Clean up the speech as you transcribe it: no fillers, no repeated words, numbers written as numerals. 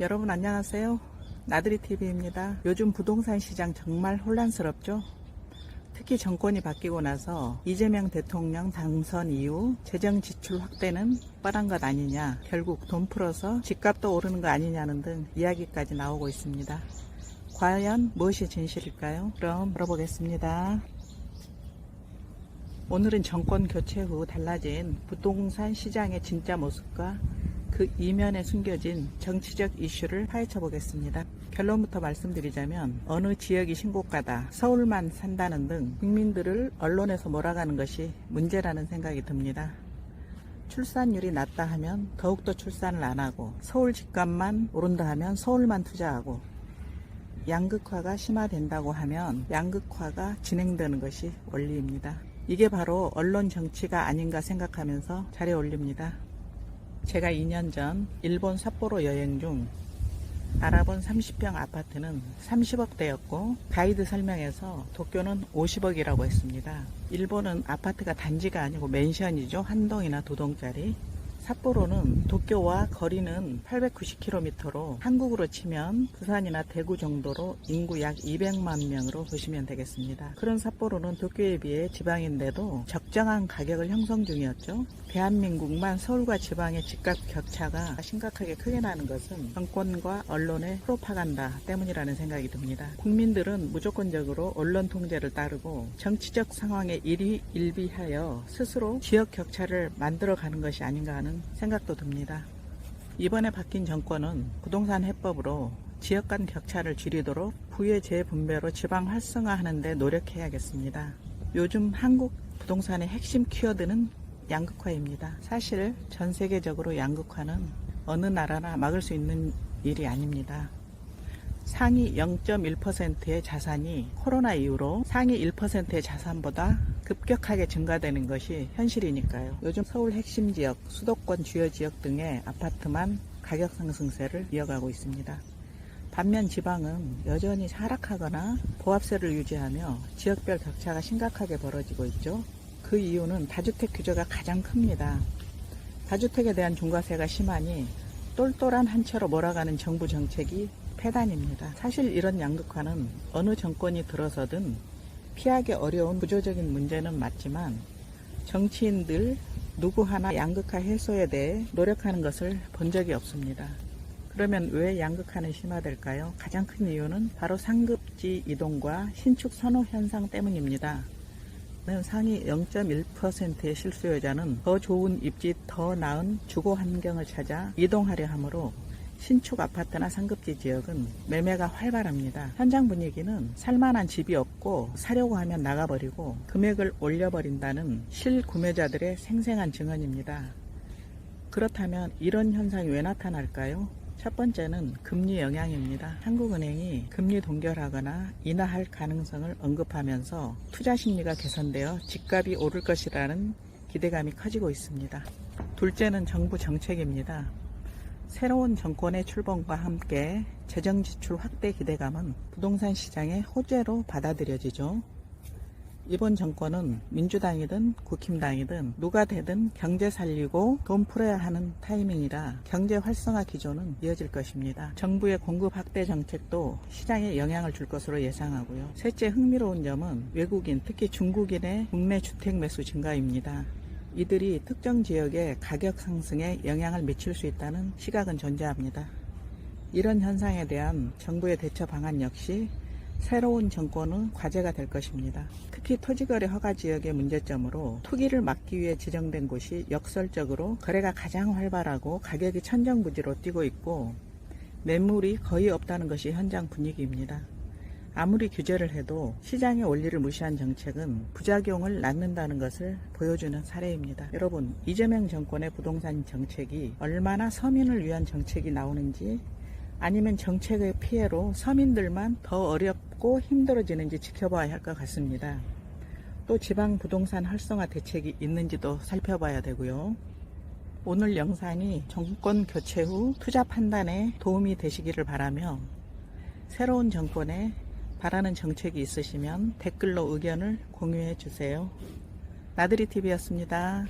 여러분 안녕하세요. 나들이TV입니다. 요즘 부동산 시장 정말 혼란스럽죠? 특히 정권이 바뀌고 나서 이재명 대통령 당선 이후 재정 지출 확대는 뻔한 것 아니냐, 결국 돈 풀어서 집값도 오르는 거 아니냐는 등 이야기까지 나오고 있습니다. 과연 무엇이 진실일까요? 그럼 물어보겠습니다. 오늘은 정권 교체 후 달라진 부동산 시장의 진짜 모습과 그 이면에 숨겨진 정치적 이슈를 파헤쳐 보겠습니다. 결론부터 말씀드리자면 어느 지역이 신고가다, 서울만 산다는 등 국민들을 언론에서 몰아가는 것이 문제라는 생각이 듭니다. 출산율이 낮다 하면 더욱더 출산을 안 하고, 서울 집값만 오른다 하면 서울만 투자하고, 양극화가 심화된다고 하면 양극화가 진행되는 것이 원리입니다. 이게 바로 언론 정치가 아닌가 생각하면서 자료에 올립니다. 제가 2년 전 일본 삿포로 여행 중 알아본 30평 아파트는 30억대였고 가이드 설명에서 도쿄는 50억이라고 했습니다. 일본은 아파트가 단지가 아니고 맨션이죠. 한 동이나 두 동짜리. 삿포로는 도쿄와 거리는 890km로 한국으로 치면 부산이나 대구 정도로 인구 약 200만 명으로 보시면 되겠습니다. 그런 삿포로는 도쿄에 비해 지방인데도 적정한 가격을 형성 중이었죠. 대한민국만 서울과 지방의 집값 격차가 심각하게 크게 나는 것은 정권과 언론의 프로파간다 때문이라는 생각이 듭니다. 국민들은 무조건적으로 언론 통제를 따르고 정치적 상황에 일희일비하여 스스로 지역 격차를 만들어가는 것이 아닌가 하는 생각도 듭니다. 이번에 바뀐 정권은 부동산 해법으로 지역 간 격차를 줄이도록 부의 재분배로 지방 활성화하는 데 노력해야겠습니다. 요즘 한국 부동산의 핵심 키워드는 양극화입니다. 사실 전 세계적으로 양극화는 어느 나라나 막을 수 있는 일이 아닙니다. 상위 0.1%의 자산이 코로나 이후로 상위 1%의 자산보다 급격하게 증가되는 것이 현실이니까요. 요즘 서울 핵심 지역, 수도권 주요 지역 등의 아파트만 가격 상승세를 이어가고 있습니다. 반면 지방은 여전히 하락하거나 보합세를 유지하며 지역별 격차가 심각하게 벌어지고 있죠. 그 이유는 다주택 규제가 가장 큽니다. 다주택에 대한 중과세가 심하니 똘똘한 한 채로 몰아가는 정부 정책이 폐단입니다. 사실 이런 양극화는 어느 정권이 들어서든 피하기 어려운 구조적인 문제는 맞지만 정치인들 누구 하나 양극화 해소에 대해 노력하는 것을 본 적이 없습니다. 그러면 왜 양극화는 심화될까요? 가장 큰 이유는 바로 상급지 이동과 신축 선호 현상 때문입니다. 상위 0.1%의 실수요자는 더 좋은 입지, 더 나은 주거 환경을 찾아 이동하려 하므로 신축 아파트나 상급지 지역은 매매가 활발합니다. 현장 분위기는 살만한 집이 없고 사려고 하면 나가버리고 금액을 올려버린다는 실구매자들의 생생한 증언입니다. 그렇다면 이런 현상이 왜 나타날까요? 첫 번째는 금리 영향입니다. 한국은행이 금리 동결하거나 인하할 가능성을 언급하면서 투자 심리가 개선되어 집값이 오를 것이라는 기대감이 커지고 있습니다. 둘째는 정부 정책입니다. 새로운 정권의 출범과 함께 재정 지출 확대 기대감은 부동산 시장의 호재로 받아들여지죠. 이번 정권은 민주당이든 국힘당이든 누가 되든 경제 살리고 돈 풀어야 하는 타이밍이라 경제 활성화 기조는 이어질 것입니다. 정부의 공급 확대 정책도 시장에 영향을 줄 것으로 예상하고요. 셋째, 흥미로운 점은 외국인, 특히 중국인의 국내 주택 매수 증가입니다. 이들이 특정 지역의 가격 상승에 영향을 미칠 수 있다는 시각은 존재합니다. 이런 현상에 대한 정부의 대처 방안 역시 새로운 정권의 과제가 될 것입니다. 특히 토지거래 허가 지역의 문제점으로 투기를 막기 위해 지정된 곳이 역설적으로 거래가 가장 활발하고 가격이 천정부지로 뛰고 있고 매물이 거의 없다는 것이 현장 분위기입니다. 아무리 규제를 해도 시장의 원리를 무시한 정책은 부작용을 낳는다는 것을 보여주는 사례입니다. 여러분, 이재명 정권의 부동산 정책이 얼마나 서민을 위한 정책이 나오는지, 아니면 정책의 피해로 서민들만 더 어렵고 힘들어지는지 지켜봐야 할 것 같습니다. 또 지방 부동산 활성화 대책이 있는지도 살펴봐야 되고요. 오늘 영상이 정권 교체 후 투자 판단에 도움이 되시기를 바라며, 새로운 정권에 바라는 정책이 있으시면 댓글로 의견을 공유해 주세요. 나들이TV였습니다.